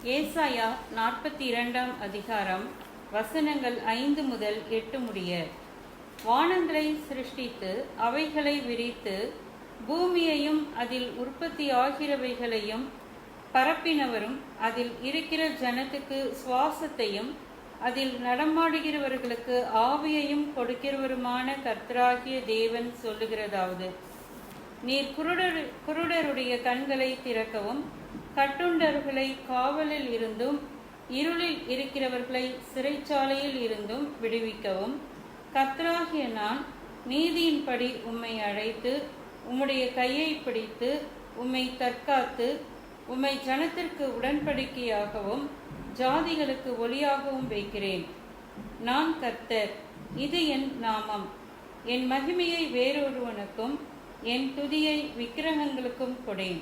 ஏசாயா 42 அதிகாரம் வசனங்கள் 5 முதல் 8 முடிய. வானங்களை சிருஷ்டித்து அவைகளை விரித்து பூமியையும் அதில் உற்பத்தி ஆகிறவைகளையும் பரப்பினவரும் அதில் இருக்கிற ஜனத்துக்கு சுவாசத்தையும் அதில் நடமாடுகிறவர்களுக்கு ஆவியையும் கொடுக்கிறவருமான கர்த்தராகிய தேவன் சொல்லுகிறதாவது: நீர் குருடருடைய கண்களை திறக்கவும் கட்டுண்டவர்களை காவலில் இருந்தும் இருளில் இருக்கிறவர்களை சிறைச்சாலையில் இருந்தும் விடுவிக்கவும் கர்த்தராகிய நான் நீதியின்படி உம்மை அழைத்து உம்முடைய கையை பிடித்து உம்மை தற்காத்து உம்மை ஜனத்திற்கு உடன்படிக்கையாகவும் ஜாதிகளுக்கு ஒளியாகவும் வைக்கிறேன். நான் கர்த்தர், இது என் நாமம். என் மகிமையை வேறொருவனுக்கும் என் துதியை விக்கிரகங்களுக்கும் கொடேன்.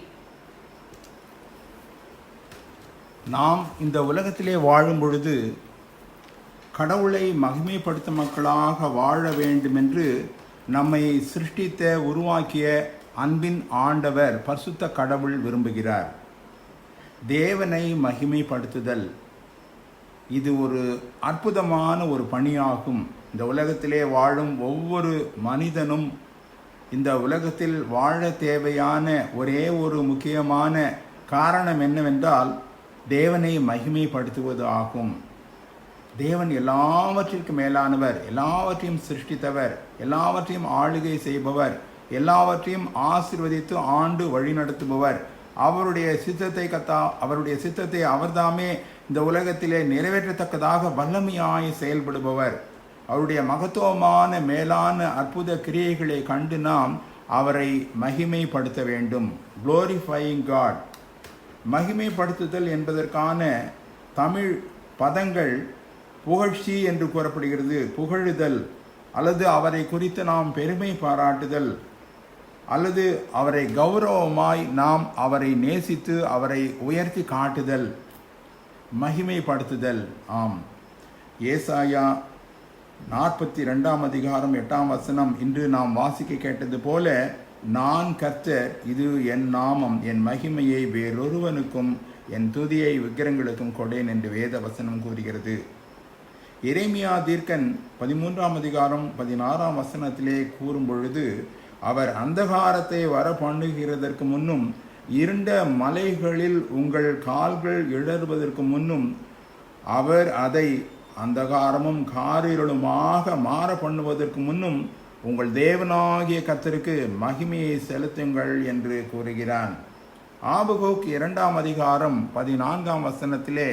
நாம் இந்த உலகத்திலே வாழும் பொழுது கடவுளை மகிமைப்படுத்தும் மக்களாக வாழ வேண்டுமென்று நம்மை சிருஷ்டித்த உருவாக்கிய அன்பின் ஆண்டவர் பரிசுத்த கடவுள் விரும்புகிறார். தேவனை மகிமைப்படுத்துதல் இது ஒரு அற்புதமான ஒரு பணியாகும். இந்த உலகத்திலே வாழும் ஒவ்வொரு மனிதனும் இந்த உலகத்தில் வாழ தேவையான ஒரே ஒரு முக்கியமான காரணம் என்னவென்றால் தேவனை மகிமைப்படுத்துவது ஆகும். தேவன் எல்லாவற்றிற்கும் மேலானவர், எல்லாவற்றையும் சிருஷ்டித்தவர், எல்லாவற்றையும் ஆளுகை செய்பவர், எல்லாவற்றையும் ஆசீர்வதித்து ஆண்டு வழிநடத்துபவர். அவருடைய சித்தத்தை அவர்தாமே இந்த உலகத்திலே நிறைவேற்றத்தக்கதாக வல்லமையாய் செயல்படுபவர். அவருடைய மகத்துவமான மேலான அற்புத கிரியைகளை கண்டு நாம் அவரை மகிமைப்படுத்த வேண்டும். Glorifying God. மகிமைப்படுத்துதல் என்பதற்கான தமிழ் பதங்கள் புகழ்ச்சி என்று கூறப்படுகிறது. புகழுதல் அல்லது அவரை குறித்து நாம் பெருமை பாராட்டுதல் அல்லது அவரை கௌரவமாய் நாம் அவரை நேசித்து அவரை உயர்த்தி காட்டுதல் மகிமைப்படுத்துதல். ஆம், ஏசாயா 42 அதிகாரம் 8 வசனம் இன்று நாம் வாசிக்க கேட்டது போல, நான் கர்த்தர், இது என் நாமம், என் மகிமையை வேறொருவனுக்கும் என் துதியை விக்கிரங்களுக்கும் கொடேன் என்று வேத வசனம் கூறுகிறது. எரேமியா தீர்க்கன் 13 அதிகாரம் 16 வசனத்திலே கூறும் பொழுது, அவர் அந்தகாரத்தை வர பண்ணுகிறதற்கு முன்னும் இருண்ட மலைகளில் உங்கள் கால்கள் இடறுவதற்கு முன்னும் அவர் அதை அந்தகாரமும் காரிருளுமாக மாற பண்ணுவதற்கு முன்னும் உங்கள் தேவனாகிய கர்த்தருக்கு மகிமையை செலுத்துங்கள் என்று கூறுகிறான். ஆபகூக் 2 அதிகாரம் 14 வசனத்திலே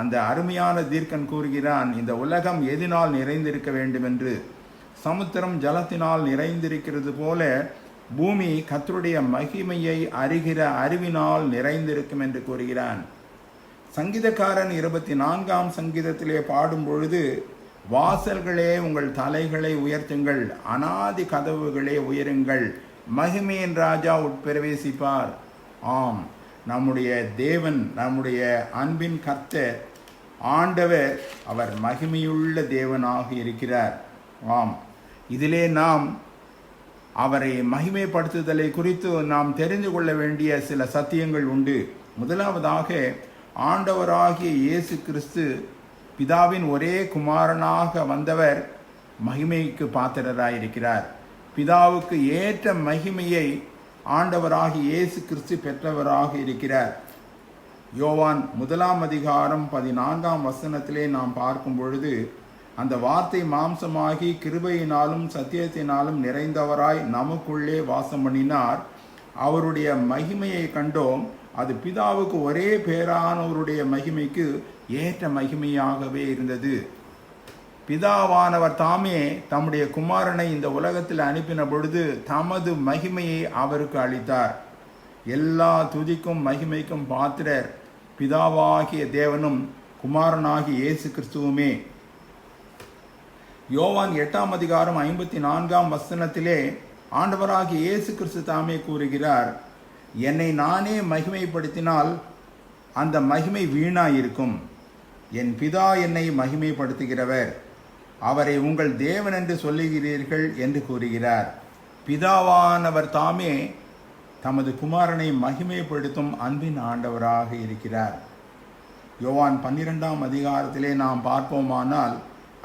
அந்த அருமையான தீர்க்கன் கூறுகிறான், இந்த உலகம் எதினால் நிறைந்திருக்க வேண்டும் என்று. சமுத்திரம் ஜலத்தினால் நிறைந்திருக்கிறது போல பூமி கர்த்தருடைய மகிமையை அறிகிற அறிவினால் நிறைந்திருக்கும் என்று கூறுகிறான். சங்கீதக்காரன் 24 சங்கீதத்திலே பாடும் பொழுது, வாசல்களே உங்கள் தலைகளை உயர்த்துங்கள், அநாதி கதவுகளே உயருங்கள், மகிமையின் ராஜா உட்பிரவேசிப்பார். ஆம், நம்முடைய தேவன், நம்முடைய அன்பின் கர்த்தர் ஆண்டவர், அவர் மகிமையுள்ள தேவனாக இருக்கிறார். ஆம், இதிலே நாம் அவரை மகிமைப்படுத்துதலை குறித்து நாம் தெரிந்து கொள்ள வேண்டிய சில சத்தியங்கள் உண்டு. முதலாவதாக, ஆண்டவராகிய இயேசு கிறிஸ்து பிதாவின் ஒரே குமாரனாக வந்தவர் மகிமைக்கு பாத்திரராயிருக்கிறார். பிதாவுக்கு ஏற்ற மகிமையை ஆண்டவராகிய இயேசு கிறிஸ்து பெற்றவராக இருக்கிறார். யோவான் 1 அதிகாரம் 14 வசனத்திலே நாம் பார்க்கும் பொழுது, அந்த வார்த்தை மாம்சமாகி கிருபையினாலும் சத்தியத்தினாலும் நிறைந்தவராய் நமக்குள்ளே வாசம் பண்ணினார். அவருடைய மகிமையை கண்டோம். அது பிதாவுக்கு ஒரே பேரானவருடைய மகிமைக்கு ஏற்ற மகிமையாகவே இருந்தது. பிதாவானவர் தாமே தம்முடைய குமாரனை இந்த உலகத்தில் அனுப்பின பொழுது தமது மகிமையை அவருக்கு அளித்தார். எல்லா துதிக்கும் மகிமைக்கும் பாத்திரர் பிதாவாகிய தேவனும் குமாரனாகிய இயேசு கிறிஸ்துவுமே. யோவான் 8 அதிகாரம் 54 வசனத்திலே ஆண்டவராகிய இயேசு கிறிஸ்து தாமே கூறுகிறார், என்னை நானே மகிமைப்படுத்தினால் அந்த மகிமை வீணாயிருக்கும். என் பிதா என்னை மகிமைப்படுத்துகிறவர், அவரை உங்கள் தேவன் என்று சொல்லுகிறீர்கள் என்று கூறுகிறார். பிதாவானவர் தாமே தமது குமாரனை மகிமைப்படுத்தும் அன்பின் ஆண்டவராக இருக்கிறார். யோவான் 12ஆம் அதிகாரத்திலே நாம் பார்ப்போமானால்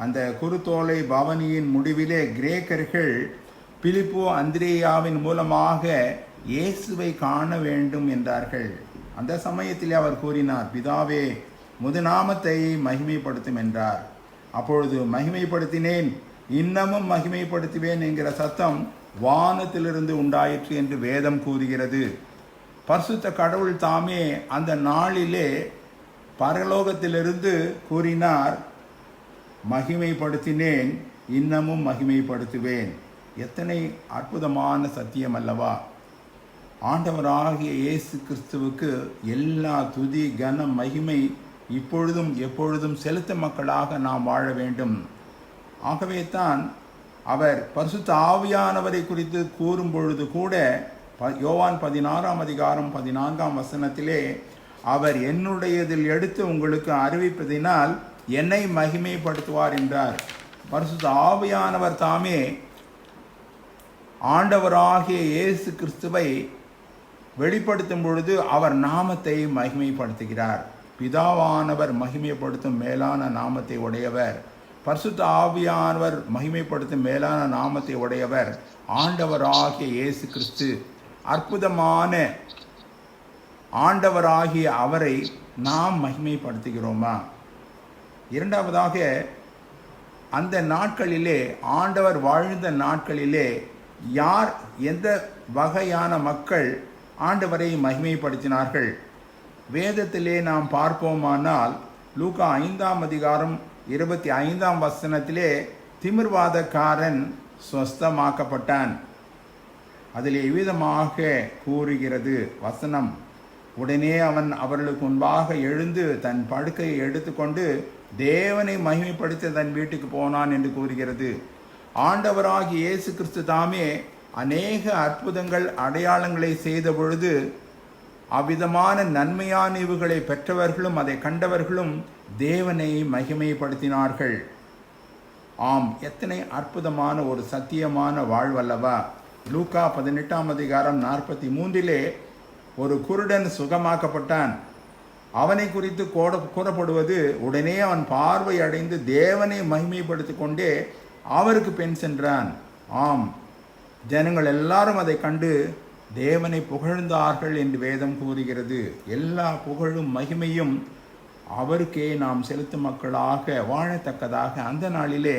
அந்த குருத்தோலை பவனியின் முடிவிலே கிரேக்கர்கள் பிலிப்பு அந்திரேயாவின் மூலமாக இயேசுவை காண வேண்டும் என்றார்கள். அந்த சமயத்திலே அவர் கூறினார், பிதாவே முதுநாமத்தை மகிமைப்படுத்தும் என்றார். அப்பொழுது மகிமைப்படுத்தினேன், இன்னமும் மகிமைப்படுத்துவேன் என்கிற சத்தம் வானத்திலிருந்து உண்டாயிற்று என்று வேதம் கூறுகிறது. பரிசுத்த கடவுள் தாமே அந்த நாளிலே பரலோகத்திலிருந்து கூறினார், மகிமைப்படுத்தினேன், இன்னமும் மகிமைப்படுத்துவேன். எத்தனை அற்புதமான சத்தியம் அல்லவா! ஆண்டவராகிய இயேசு கிறிஸ்துவுக்கு எல்லா துதி கனம் மகிமை இப்பொழுதும் எப்பொழுதும் செலுத்த மக்களாக நாம் வாழ வேண்டும். ஆகவே தான் அவர் பரிசுத்த ஆவியானவரை குறித்து கூறும் பொழுது கூட யோவான் 16ஆம் அதிகாரம் 14ஆம் வசனத்திலே அவர் என்னுடையதில் எடுத்து உங்களுக்கு அறிவிப்பதினால் என்னை மகிமைப்படுத்துவார் என்றார். பரிசுத்த ஆவியானவர் தாமே ஆண்டவராகிய இயேசு கிறிஸ்துவை வெளிப்படுத்தும் பொழுது அவர் நாமத்தை மகிமைப்படுத்துகிறார். பிதாவானவர் மகிமைப்படுத்தும் மேலான நாமத்தை உடையவர், பரிசுத்த ஆவியானவர் மகிமைப்படுத்தும் மேலான நாமத்தை உடையவர் ஆண்டவராகிய இயேசு கிறிஸ்து. அற்புதமான ஆண்டவராகிய அவரை நாம் மகிமைப்படுத்துகிறோமா? இரண்டாவதாக, அந்த நாட்களிலே ஆண்டவர் வாழ்ந்த நாட்களிலே யார் எந்த வகையான மக்கள் ஆண்டவரை மகிமைப்படுத்தினார்கள்? வேதத்திலே நாம் பார்ப்போமானால் லூக்கா 5ஆம் அதிகாரம் 25ஆம் வசனத்திலே திமிர்வாதக்காரன் சொஸ்தமாக்கப்பட்டான். அதிலே விதமாக கூறுகிறது வசனம், உடனே அவன் அவர்களுக்கு முன்பாக எழுந்து தன் படுக்கையை எடுத்துக்கொண்டு தேவனை மகிமைப்படுத்த தன் வீட்டுக்கு போனான் என்று கூறுகிறது. ஆண்டவராகிய இயேசு கிறிஸ்து தாமே அநேக அற்புதங்கள் அடையாளங்களை செய்த பொழுது அவ்விதமான நன்மையான இவுகளை பெற்றவர்களும் அதை கண்டவர்களும் தேவனை மகிமைப்படுத்தினார்கள். ஆம், எத்தனை அற்புதமான ஒரு சத்தியமான வாழ்வல்லவா! லூக்கா 18ஆம் அதிகாரம் 43 ஒரு குருடன் சுகமாக்கப்பட்டான். அவனை குறித்து கூறப்படுவது, உடனே அவன் பார்வை அடைந்து தேவனை மகிமைப்படுத்தி கொண்டே அவருக்கு பெண் சென்றான். ஆம், ஜனங்கள் எல்லாரும் அதை கண்டு தேவனை புகழ்ந்தார்கள் என்று வேதம் கூறுகிறது. எல்லா புகழும் மகிமையும் அவருக்கே நாம் செலுத்தும் மக்களாக வாழத்தக்கதாக அந்த நாளிலே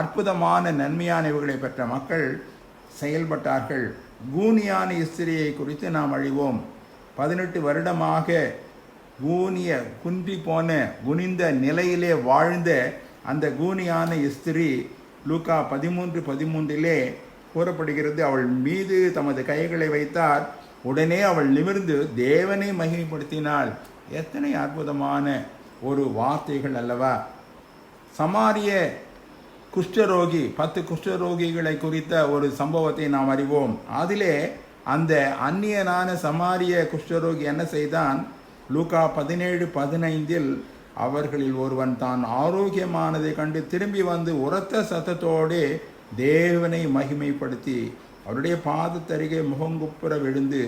அற்புதமான நன்மையானவைகளை பெற்ற மக்கள் செயல்பட்டார்கள். கூனியான ஸ்திரியை குறித்து நாம் அறிவோம். 18 வருடமாக குன்றி போன குனிந்த நிலையிலே வாழ்ந்த அந்த கூனியான ஸ்திரி லூக்கா 13:13 கூறப்படுகிறது, அவள் மீது தமது கைகளை வைத்தார், உடனே அவள் நிமிர்ந்து தேவனை மகிமைப்படுத்தினாள். எத்தனை அற்புதமான ஒரு வார்த்தைகள் அல்லவா! சமாரிய குஷ்டரோகி 10 குஷ்டரோகிகளை குறித்த ஒரு சம்பவத்தை நாம் அறிவோம். அதிலே அந்த அந்நியனான சமாரிய குஷ்டரோகி என்ன செய்தான்? லூக்கா 17:15 அவர்களில் ஒருவன் தான் ஆரோக்கியமானதை கண்டு திரும்பி வந்து உரத்த சத்தத்தோடு தேவனை மகிமைப்படுத்தி அவருடைய பாதத்தருகே முகங்குப்புற விழுந்து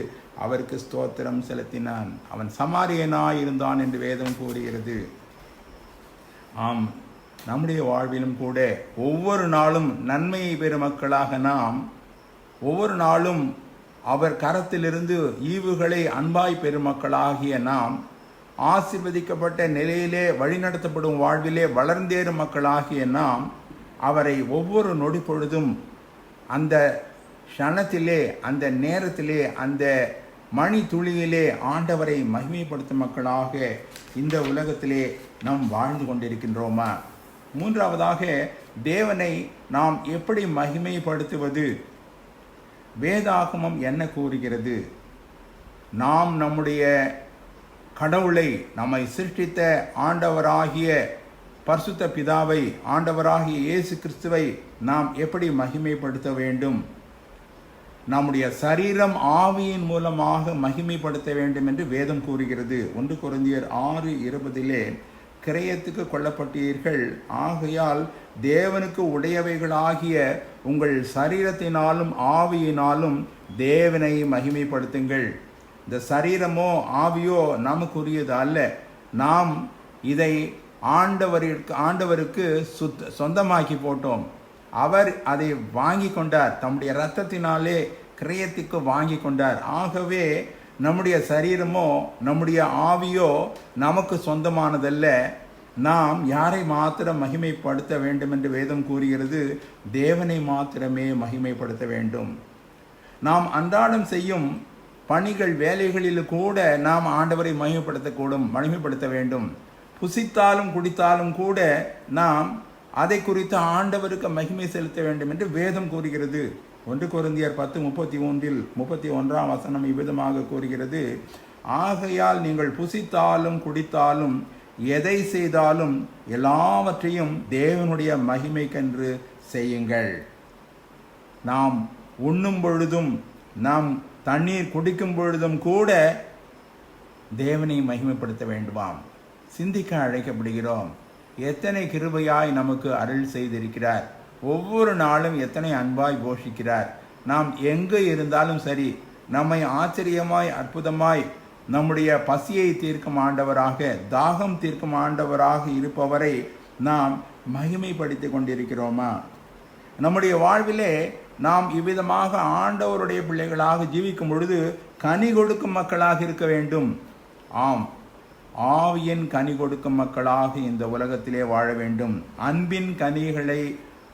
அவருக்கு ஸ்தோத்திரம் செலுத்தினான். அவன் சமாரியனாய் இருந்தான் என்று வேதம் கூறுகிறது. ஆம், நம்முடைய வாழ்விலும் கூட ஒவ்வொரு நாளும் நன்மையை பெறும் மக்களாக நாம் ஒவ்வொரு நாளும் அவர் கரத்திலிருந்து ஈவுகளை அன்பாய் பெறும் மக்களாகிய நாம் ஆசீர்வதிக்கப்பட்ட நிலையிலே வழிநடத்தப்படும் வாழ்விலே வளர்ந்தேறும் மக்களாகிய நாம் அவரை ஒவ்வொரு நொடி பொழுதும் அந்த க்ஷணத்திலே, அந்த நேரத்திலே, அந்த மணி துளியிலே ஆண்டவரை மகிமைப்படுத்தும் மக்களாக இந்த உலகத்திலே நாம் வாழ்ந்து கொண்டிருக்கின்றோமா? மூன்றாவதாக, தேவனை நாம் எப்படி மகிமைப்படுத்துவது? வேதாகமம் என்ன கூறுகிறது? நாம் நம்முடைய கடவுளை, நம்மை சிருஷ்டித்த ஆண்டவராகிய பரிசுத்த பிதாவை, ஆண்டவராகிய இயேசு கிறிஸ்துவை நாம் எப்படி மகிமைப்படுத்த வேண்டும்? நம்முடைய சரீரம் ஆவியின் மூலமாக மகிமைப்படுத்த வேண்டும் என்று வேதம் கூறுகிறது. 1 கொரிந்தியர் 6:20 கிரயத்துக்கு கொல்லப்பட்டீர்கள், ஆகையால் தேவனுக்கு உடையவைகளாகிய உங்கள் சரீரத்தினாலும் ஆவியினாலும் தேவனை மகிமைப்படுத்துங்கள். இந்த சரீரமோ ஆவியோ நமக்குரியது அல்ல, நாம் இதை ஆண்டவருக்கு சொந்தமாக்கி போட்டோம். அவர் அதை வாங்கி கொண்டார், தம்முடைய இரத்தத்தினாலே கிரயத்துக்கு வாங்கி கொண்டார். ஆகவே நம்முடைய சரீரமோ நம்முடைய ஆவியோ நமக்கு சொந்தமானதல்ல. நாம் யாரை மாத்திரம் மகிமைப்படுத்த வேண்டும் என்று வேதம் கூறுகிறது? தேவனை மாத்திரமே மகிமைப்படுத்த வேண்டும். நாம் அன்றாடம் செய்யும் பணிகள் வேலைகளில் கூட நாம் ஆண்டவரை மகிமைப்படுத்த வேண்டும். புசித்தாலும் குடித்தாலும் கூட நாம் அதை குறித்து ஆண்டவருக்கு மகிமை செலுத்த வேண்டும் என்று வேதம் கூறுகிறது. 1 கொரிந்தியர் 10:31 இவ்விதமாக கூறுகிறது, ஆகையால் நீங்கள் புசித்தாலும் குடித்தாலும் எதை செய்தாலும் எல்லாவற்றையும் தேவனுடைய மகிமைக்கென்று செய்யுங்கள். நாம் உண்ணும் பொழுதும் நாம் தண்ணீர் குடிக்கும் பொழுதும் கூட தேவனை மகிமைப்படுத்த வேண்டுமாம். சிந்திக்க அழைக்கப்படுகிறோம். எத்தனை கிருபையாய் நமக்கு அருள் செய்திருக்கிறார். ஒவ்வொரு நாளும் எத்தனை அன்பாய் போஷிக்கிறார். நாம் எங்கு இருந்தாலும் சரி, நம்மை ஆச்சரியமாய் அற்புதமாய் நம்முடைய பசியை தீர்க்கும் ஆண்டவராக, தாகம் தீர்க்கும் ஆண்டவராக இருப்பவரை நாம் மகிமைப்படுத்தி கொண்டிருக்கிறோமா? நம்முடைய வாழ்விலே நாம் இவ்விதமாக ஆண்டவருடைய பிள்ளைகளாக ஜீவிக்கும் பொழுது கனி கொடுக்கும் மக்களாக இருக்க வேண்டும். ஆம், ஆவியின் கனி கொடுக்கும் மக்களாக இந்த உலகத்திலே வாழ வேண்டும். அன்பின் கனிகளை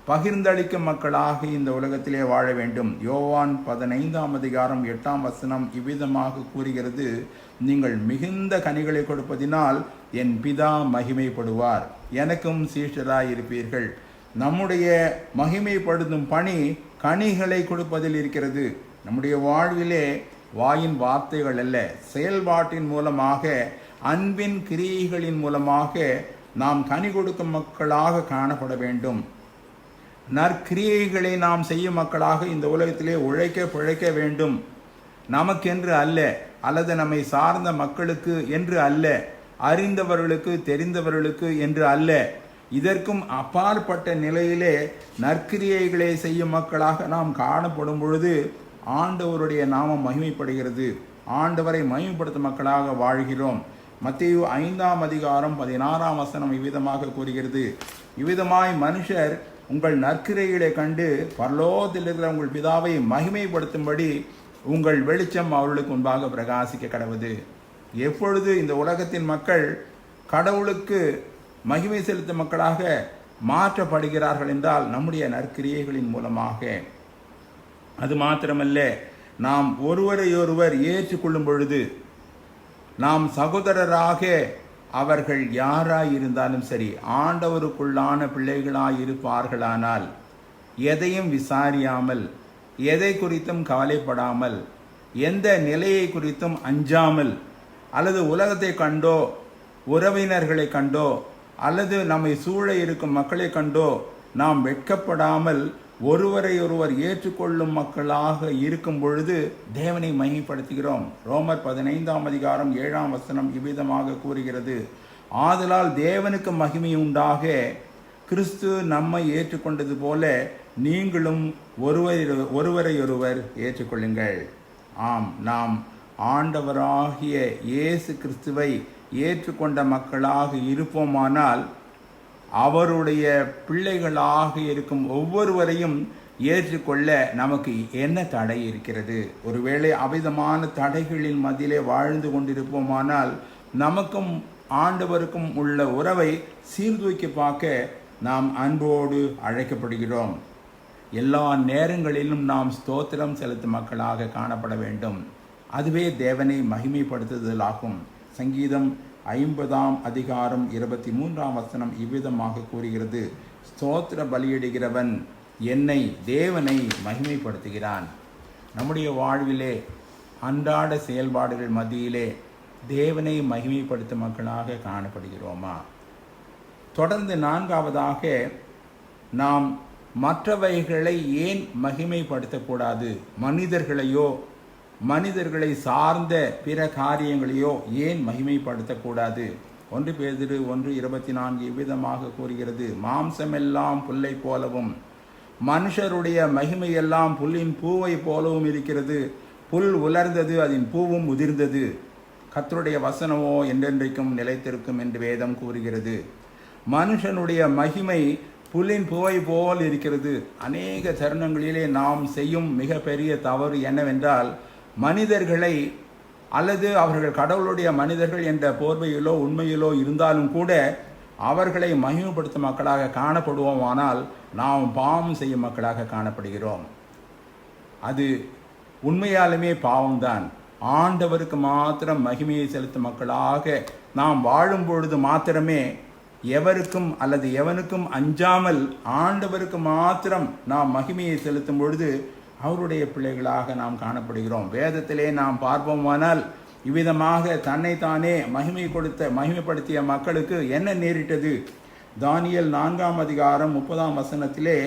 பகிர்ந்தளிக்கும் மக்களாக இந்த உலகத்திலே வாழ வேண்டும். யோவான் 15:8 இவ்விதமாக கூறுகிறது, நீங்கள் மிகுந்த கனிகளை கொடுப்பதினால் என் பிதா மகிமைப்படுவார், எனக்கும் சீஷராய் இருப்பீர்கள். நம்முடைய மகிமைப்படுத்தும் பணி கனிகளை கொடுப்பதில் இருக்கிறது. நம்முடைய வாழ்விலே வாயின் வார்த்தைகள் அல்ல, செயல்பாட்டின் மூலமாக, அன்பின் கிரியைகளின் மூலமாக நாம் கனி கொடுக்கும் மக்களாக காணப்பட வேண்டும். நற்கிரியைகளை நாம் செய்யும் மக்களாக இந்த உலகத்திலே உழைக்க பிழைக்க வேண்டும். நமக்கென்று அல்ல, அல்லது நம்மை சார்ந்த மக்களுக்கு என்று அல்ல, அறிந்தவர்களுக்கு தெரிந்தவர்களுக்கு என்று அல்ல, இதற்கும் அப்பாற்பட்ட நிலையிலே நற்கிரியைகளை செய்யும் மக்களாக நாம் காணப்படும் பொழுது ஆண்டவருடைய நாமம் மகிமைப்படுகிறது. ஆண்டவரை மகிமைப்படுத்தும் மக்களாக வாழ்கிறோம். மத்தேயு 5:16 இவ்விதமாக கூறுகிறது, இவ்விதமாய் மனுஷர் உங்கள் நற்கிரைகளை கண்டு பரலோகத்தில் இருக்கிற உங்கள் பிதாவை மகிமைப்படுத்தும்படி உங்கள் வெளிச்சம் அவர்களுக்கு முன்பாக பிரகாசிக்க கடவுது. எப்பொழுது இந்த உலகத்தின் மக்கள் கடவுளுக்கு மகிமை செலுத்தும் மக்களாக மாற்றப்படுகிறார்கள் என்றால் நம்முடைய நற்கிரியைகளின் மூலமாக. அது மாத்திரமல்ல, நாம் ஒருவரையொருவர் ஏற்றுக்கொள்ளும் பொழுது, நாம் சகோதரராக அவர்கள் யாராய் இருந்தாலும் சரி, ஆண்டவருக்குள்ளான பிள்ளைகளாய் இருப்பார்களானால், எதையும் விசாரியாமல், எதை குறித்தும் கவலைப்படாமல், எந்த நிலையை குறித்தும் அஞ்சாமல், அல்லது உலகத்தை கண்டோ உறவினர்களை கண்டோ அல்லது நம்மை சூழ இருக்கும் மக்களை கண்டோ நாம் வெட்கப்படாமல் ஒருவரையொருவர் ஏற்றுக்கொள்ளும் மக்களாக இருக்கும் பொழுது தேவனை மகிமைப்படுத்துகிறோம். ரோமர் 15:7 இவ்விதமாக கூறுகிறது, ஆதலால் தேவனுக்கு மகிமை உண்டாக கிறிஸ்து நம்மை ஏற்றுக்கொண்டது போல நீங்களும் ஒருவரையொருவர் ஏற்றுக்கொள்ளுங்கள். ஆம், நாம் ஆண்டவராகிய இயேசு கிறிஸ்துவை ஏற்றுக்கொண்ட மக்களாக இருப்போமானால் அவருடைய பிள்ளைகளாக இருக்கும் ஒவ்வொருவரையும் ஏற்றுக்கொள்ள நமக்கு என்ன தடை இருக்கிறது? ஒருவேளை அவிதமான தடைகளின் மத்தியிலே வாழ்ந்து கொண்டிருப்போமானால் நமக்கும் ஆண்டவருக்கும் உள்ள உறவை சீர்தூக்கி பார்க்க நாம் அன்போடு அழைக்கப்படுகிறோம். எல்லா நேரங்களிலும் நாம் ஸ்தோத்திரம் செலுத்தும் மக்களாக காணப்பட வேண்டும். அதுவே தேவனை மகிமைப்படுத்துதலாகும். சங்கீதம் 50:23 இவ்விதமாக கூறுகிறது, ஸ்தோத்திர பலியிடுகிறவன் என்னை தேவனை மகிமைப்படுத்துகிறான். நம்முடைய வாழ்விலே அன்றாட செயல்பாடுகள் மத்தியிலே தேவனை மகிமைப்படுத்தும் மக்களாக காணப்படுகிறோமா? தொடர்ந்து 4வதாக, நாம் மற்றவைகளை ஏன் மகிமைப்படுத்தக்கூடாது? மனிதர்களை சார்ந்த பிற காரியங்களையோ ஏன் மகிமைப்படுத்தக்கூடாது? 1 பேதுரு 1:24 இவ்விதமாக கூறுகிறது, மாம்சமெல்லாம் புல்லை போலவும் மனுஷருடைய மகிமையெல்லாம் புல்லின் பூவை போலவும் இருக்கிறது. புல் உலர்ந்தது, அதன் பூவும் உதிர்ந்தது, கர்த்தருடைய வசனமோ என்றென்றைக்கும் நிலைத்திருக்கும் என்று வேதம் கூறுகிறது. மனுஷனுடைய மகிமை புல்லின் பூவை போல் இருக்கிறது. அநேக தருணங்களிலே நாம் செய்யும் மிகப்பெரிய தவறு என்னவென்றால், மனிதர்களை அல்லது அவர்கள் கடவுளுடைய மனிதர்கள் என்ற போர்வையிலோ உண்மையிலோ இருந்தாலும் கூட அவர்களை மகிமைப்படுத்தும் மக்களாக காணப்படுவோமானால் நாம் பாவம் செய்யும் மக்களாக காணப்படுகிறோம். அது உண்மையாலுமே பாவம்தான். ஆண்டவருக்கு மாத்திரம் மகிமையை செலுத்தும் மக்களாக நாம் வாழும் பொழுது மாத்திரமே எவருக்கும் அல்லது எவனுக்கும் அஞ்சாமல் ஆண்டவருக்கு மாத்திரம் நாம் மகிமையை செலுத்தும் பொழுது அவருடைய பிள்ளைகளாக நாம் காணப்படுகிறோம். வேதத்திலே நாம் பார்ப்போமானால் இவ்விதமாக தன்னைத்தானே மகிமைப்படுத்திய மக்களுக்கு என்ன நேரிட்டது? தானியேல் 4ஆம் அதிகாரம் 30ஆம் வசனத்திலே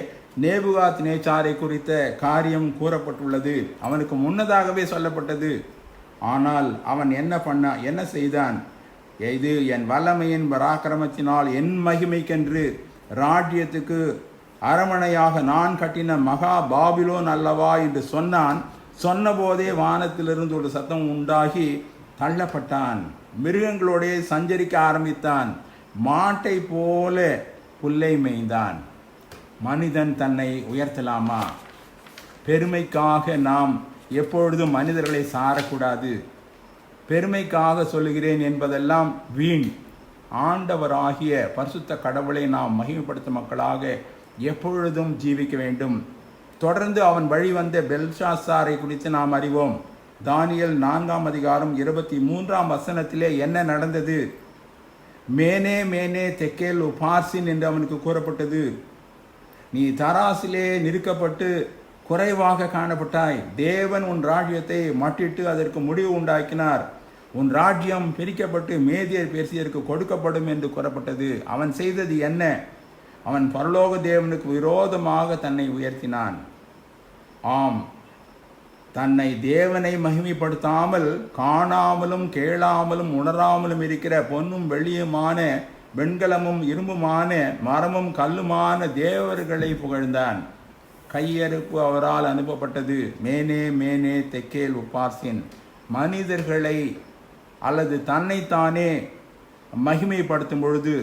நேபுகாத் நேச்சாரை குறித்த காரியம் கூறப்பட்டுள்ளது. அவனுக்கு முன்னதாகவே சொல்லப்பட்டது. ஆனால் அவன் என்ன செய்தான்? இது என் வல்லமையின் பராக்கிரமத்தினால் என் மகிமைக்கென்று ராஜ்யத்துக்கு அரமனையாக நான் கட்டின மகா பாபிலோன் அல்லவா என்று சொன்னான். சொன்னபோதே வானத்திலிருந்து ஒரு சத்தம் உண்டாகி தள்ளப்பட்டான். மிருகங்களோடே சஞ்சரிக்க ஆரம்பித்தான். மாட்டை போல புல்லை மேய்ந்தான். மனிதன் தன்னை உயர்த்தலாமா? பெருமைக்காக நாம் எப்பொழுதும் மனிதர்களை சாரக்கூடாது. பெருமைக்காக சொல்லுகிறேன் என்பதெல்லாம் வீண். ஆண்டவராகிய பரிசுத்த கடவுளை நாம் மகிமைப்படுத்தும் மக்களாக எப்பொழுதும் ஜீவிக்க வேண்டும். தொடர்ந்து அவன் வழி வந்த பெல்ஷாசாரை குறித்து நாம் அறிவோம். தானியேல் 4ஆம் அதிகாரம் 23ஆம் வசனத்திலே என்ன நடந்தது? மேனே மேனே தெக்கேல் உபார்சின் என்று அவனுக்கு கூறப்பட்டது. நீ தராசிலே நிறுக்கப்பட்டு குறைவாக காணப்பட்டாய். தேவன் உன் ராஜ்யத்தை மட்டிட்டு அதற்கு முடிவு உண்டாக்கினார். உன் ராஜ்யம் பிரிக்கப்பட்டு மேதியர் பேர்சியருக்கு கொடுக்கப்படும் என்று கூறப்பட்டது. அவன் செய்தது என்ன? அவன் பரலோக தேவனுக்கு விரோதமாக தன்னை உயர்த்தினான். ஆம், தன்னை தேவனை மகிமைப்படுத்தாமல் காணாமலும் கேளாமலும் உணராமலும் இருக்கிற பொன்னும் வெள்ளியுமான வெண்கலமும் இரும்புமான மரமும் கல்லுமான தேவர்களை புகழ்ந்தான். கையறுப்பு அவரால் அனுப்பப்பட்டது. மேனே மேனே தெக்கேல் உபார்சின். மனிதர்களை அல்லது தன்னைத்தானே மகிமைப்படுத்தும் பொழுது,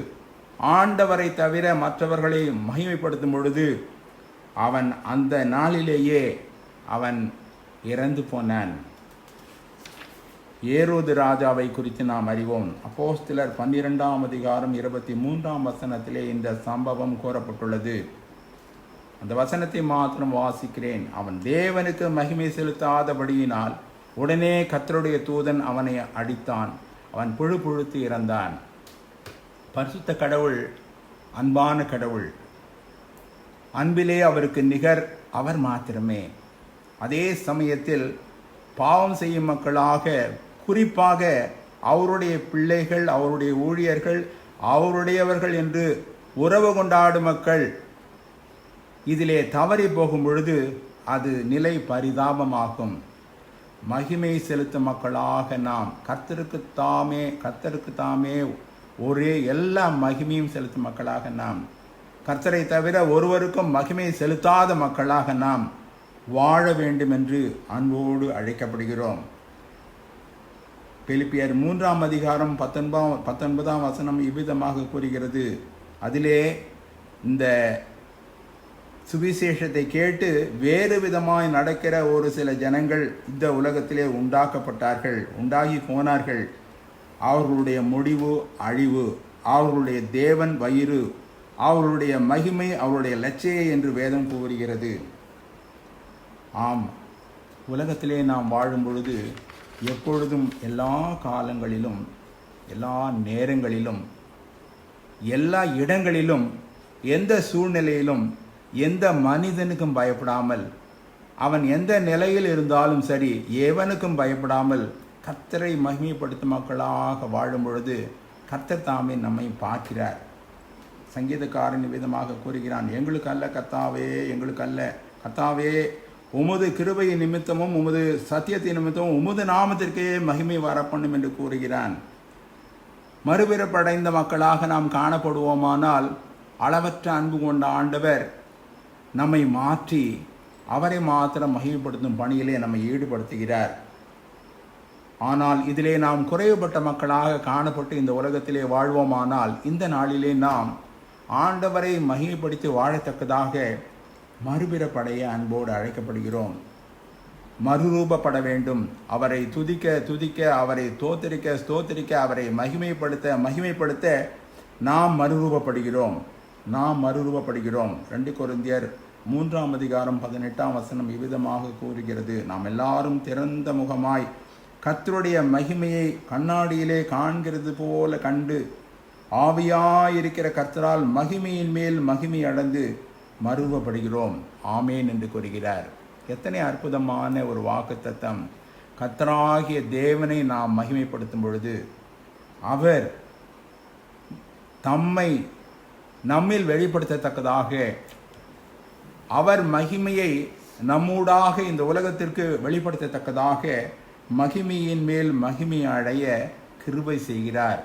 ஆண்டவரை தவிர மற்றவர்களை மகிமைப்படுத்தும் பொழுது அவன் அந்த நாளிலேயே அவன் இறந்து போனான். ஏரோது ராஜாவை குறித்து நாம் அறிவோம். அப்போஸ்தலர் 12ஆம் அதிகாரம் 23ஆம் வசனத்திலே இந்த சம்பவம் கூறப்பட்டுள்ளது. அந்த வசனத்தை மாத்திரம் வாசிக்கிறேன். அவன் தேவனுக்கு மகிமை செலுத்தாதபடியினால் உடனே கர்த்தருடைய தூதன் அவனை அடித்தான். அவன் புழுத்து இறந்தான். பரிசுத்த கடவுள் அன்பான கடவுள். அன்பிலே அவருக்கு நிகர் அவர் மாத்திரமே. அதே சமயத்தில் பாவம் செய்யும் மக்களாக, குறிப்பாக அவருடைய பிள்ளைகள், அவருடைய ஊழியர்கள், அவருடையவர்கள் என்று உறவு கொண்டாடும் மக்கள் இதிலே தவறி போகும் பொழுது அது நிலை பரிதாபமாகும். மகிமை செலுத்தும் மக்களாக நாம் கர்த்தருக்கு தாமே ஒரே எல்லா மகிமையும் செலுத்தும் மக்களாக நாம், கர்த்தரை தவிர ஒருவருக்கும் மகிமை செலுத்தாத மக்களாக நாம் வாழ வேண்டும் என்று அன்போடு அழைக்கப்படுகிறோம். பிலிப்பியர் 3ஆம் அதிகாரம் 19ஆம் வசனம் இவ்விதமாக கூறுகிறது. அதிலே இந்த சுவிசேஷத்தை கேட்டு வேறு விதமாய் நடக்கிற ஒரு சில ஜனங்கள் இந்த உலகத்திலே உண்டாக்கப்பட்டார்கள், உண்டாகி போனார்கள். அவர்களுடைய முடிவு அழிவு, அவர்களுடைய தேவன் வயிறு, அவர்களுடைய மகிமை அவருடைய லட்சியை என்று வேதம் கூறுகிறது. ஆம், உலகத்திலே நாம் வாழும் பொழுது எப்பொழுதும் எல்லா காலங்களிலும் எல்லா நேரங்களிலும் எல்லா இடங்களிலும் எந்த சூழ்நிலையிலும் எந்த மனிதனுக்கும் பயப்படாமல், அவன் எந்த நிலையில் இருந்தாலும் சரி எவனுக்கும் பயப்படாமல் கர்த்தரை மகிமைப்படுத்தும் மக்களாக வாழும் பொழுது கர்த்தர் தாமே நம்மை பார்க்கிறார். சங்கீதக்காரன் விதமாக கூறுகிறான், எங்களுக்கு அல்ல கர்த்தாவே, எங்களுக்கு அல்ல கர்த்தாவே, உமது கிருபையின் நிமித்தமும் உமது சத்தியத்தின் நிமித்தமும் உமது நாமத்திற்கே மகிமை வரப்பண்ணும் என்று கூறுகிறான். மறுபிறப்படைந்த மக்களாக நாம் காணப்படுவோமானால் அளவற்ற அன்பு கொண்ட ஆண்டவர் நம்மை மாற்றி அவரை மாத்திரம் மகிமைப்படுத்தும் பணியிலே நம்மை ஈடுபடுத்துகிறார். ஆனால் இதிலே நாம் குறைவுபட்ட மக்களாக காணப்பட்டு இந்த உலகத்திலே வாழ்வோமானால் இந்த நாளிலே நாம் ஆண்டவரை மகிமைப்படுத்தி வாழத்தக்கதாக மறுபிறப்படைய அன்போடு அழைக்கப்படுகிறோம். மறுரூபப்பட வேண்டும். அவரை துதிக்க துதிக்க, அவரை தோத்தரிக்க ஸ்தோத்தரிக்க, அவரை மகிமைப்படுத்த நாம் மறுரூபப்படுகிறோம். 2 கொரிந்தியர் 3:18 இவ்விதமாக கூறுகிறது. நாம் எல்லாரும் திறந்த முகமாய் கர்த்தருடைய மகிமையை கண்ணாடியிலே காண்கிறது போல கண்டு ஆவியாயிருக்கிற கர்த்தரால் மகிமையின் மேல் மகிமை அடைந்து மறுரூபப்படுகிறோம். ஆமேன் என்று கூறுகிறார். எத்தனை அற்புதமான ஒரு வாக்குத்தத்தம்! கர்த்தராகிய தேவனை நாம் மகிமைப்படுத்தும் பொழுது அவர் தம்மை நம்மில் வெளிப்படுத்தத்தக்கதாக அவர் மகிமையை நம்மூடாக இந்த உலகத்திற்கு வெளிப்படுத்தத்தக்கதாக மகிமையின் மேல் மகிமை அடைய கிருபை செய்கிறார்.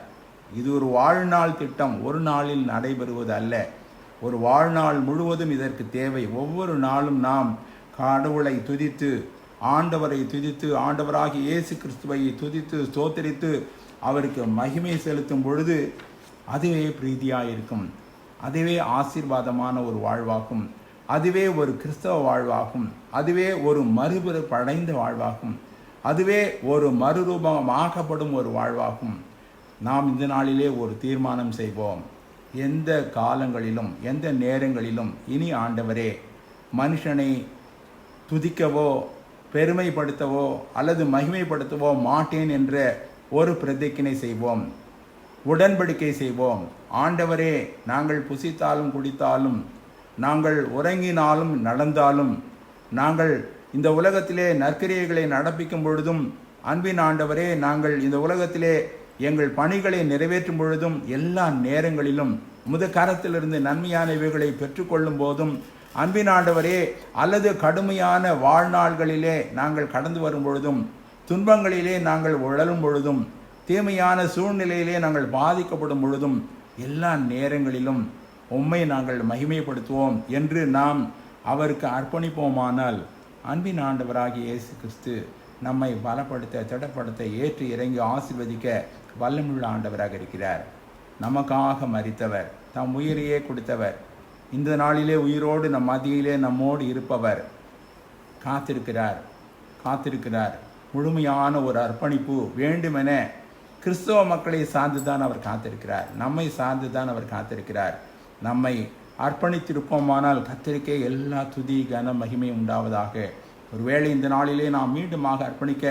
இது ஒரு வாழ்நாள் திட்டம், ஒரு நாளில் நடைபெறுவது அல்ல. ஒரு வாழ்நாள் முழுவதும் இதற்கு தேவை. ஒவ்வொரு நாளும் நாம் கடவுளை துதித்து, ஆண்டவரை துதித்து, ஆண்டவராகிய இயேசு கிறிஸ்துவை துதித்து ஸ்தோத்தரித்து அவருக்கு மகிமை செலுத்தும் பொழுது அதுவே பிரீதியாக இருக்கும். அதுவே ஆசீர்வாதமான ஒரு வாழ்வாகும். அதுவே ஒரு கிறிஸ்தவ வாழ்வாகும். அதுவே ஒரு மறுபிறப்படைந்த வாழ்வாகும். அதுவே ஒரு மறுரூபமாக்கப்படும் ஒரு வாழ்வாகும். நாம் இந்த நாளிலே ஒரு தீர்மானம் செய்வோம். எந்த காலங்களிலும் எந்த நேரங்களிலும் இனி ஆண்டவரே மனுஷனை துதிக்கவோ பெருமைப்படுத்தவோ அல்லது மகிமைப்படுத்தவோ மாட்டேன் என்ற ஒரு பிரதிக்கினை செய்வோம், உடன்படிக்கை செய்வோம். ஆண்டவரே, நாங்கள் புசித்தாலும் குடித்தாலும், நாங்கள் உறங்கினாலும் நடந்தாலும், நாங்கள் இந்த உலகத்திலே நற்கிரியைகளை நடப்பிக்கும் பொழுதும், அன்பின் ஆண்டவரே, நாங்கள் இந்த உலகத்திலே எங்கள் பணிகளை நிறைவேற்றும் பொழுதும், எல்லா நேரங்களிலும் முதற்கரத்திலிருந்து நன்மையானவைகளை பெற்றுக்கொள்ளும் போதும், அன்பின் ஆண்டவரே, அல்லது கடுமையான வாழ்நாள்களிலே நாங்கள் கடந்து வரும் பொழுதும், துன்பங்களிலே நாங்கள் உழலும் பொழுதும், தீமையான சூழ்நிலையிலே நாங்கள் பாதிக்கப்படும் பொழுதும், எல்லா நேரங்களிலும் உம்மை நாங்கள் மகிமைப்படுத்துவோம் என்று நாம் அவருக்கு அர்ப்பணிப்போமானால், அன்பின் ஆண்டவராகிய இயேசு கிறிஸ்து நம்மை பலப்படுத்த திடப்படுத்த ஏற்று இறங்கி ஆசீர்வதிக்க வல்லமுள்ள ஆண்டவராக இருக்கிறார். நமக்காக மரித்தவர், தம் உயிரையே கொடுத்தவர், இந்த நாளிலே உயிரோடு நம் மத்தியிலே நம்மோடு இருப்பவர் காத்திருக்கிறார். முழுமையான ஒரு அர்ப்பணிப்பு வேண்டுமென கிறிஸ்தவ மக்களை சார்ந்துதான் அவர் காத்திருக்கிறார். நம்மை சார்ந்துதான் அவர் காத்திருக்கிறார். நம்மை அர்ப்பணித்திருப்போமானால் கர்த்தருக்கே எல்லா துதி கன மகிமை உண்டாவதாக. ஒருவேளை இந்த நாளிலே நாம் மீண்டுமாக அர்ப்பணிக்க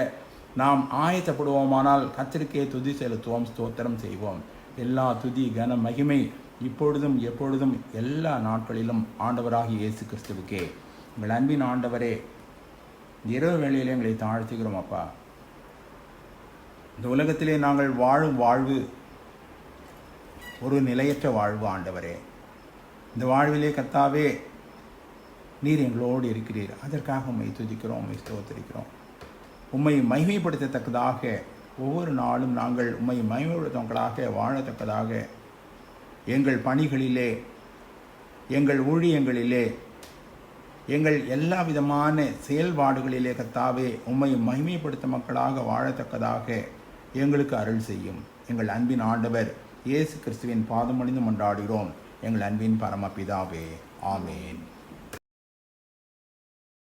நாம் ஆயத்தப்படுவோமானால் கர்த்தருக்கே துதி செலுத்துவோம், ஸ்தோத்திரம் செய்வோம். எல்லா துதி கன மகிமை இப்பொழுதும் எப்பொழுதும் எல்லா நாட்களிலும் ஆண்டவராகிய இயேசு கிறிஸ்துவுக்கே. உங்கள் அன்பின் ஆண்டவரே, இரவு வேளையிலே எங்களை தாழ்த்துகிறோம் அப்பா. இந்த உலகத்திலே நாங்கள் வாழும் வாழ்வு ஒரு நிலையற்ற வாழ்வு ஆண்டவரே. இந்த வாழ்விலே கர்த்தாவே, நீர் எங்களோடு இருக்கிறீர். அதற்காக உம்மை துதிக்கிறோம், உம்மை ஸ்தோத்திரிக்கிறோம். உம்மை மகிமைப்படுத்தத்தக்கதாக ஒவ்வொரு நாளும் நாங்கள் உம்மை மகிமைப்படுத்தவங்களாக வாழத்தக்கதாக எங்கள் பணிகளிலே, எங்கள் ஊழியங்களிலே, எங்கள் எல்லா விதமான செயல்பாடுகளிலே கர்த்தாவே உம்மை மகிமைப்படுத்த மக்களாக வாழத்தக்கதாக எங்களுக்கு அருள் செய்யும். எங்கள் அன்பின் ஆண்டவர் இயேசு கிறிஸ்துவின் பாதமணிந்து மன்றாடுகிறோம், எங்கள் அன்பின் பரமபிதாவே. ஆமேன்.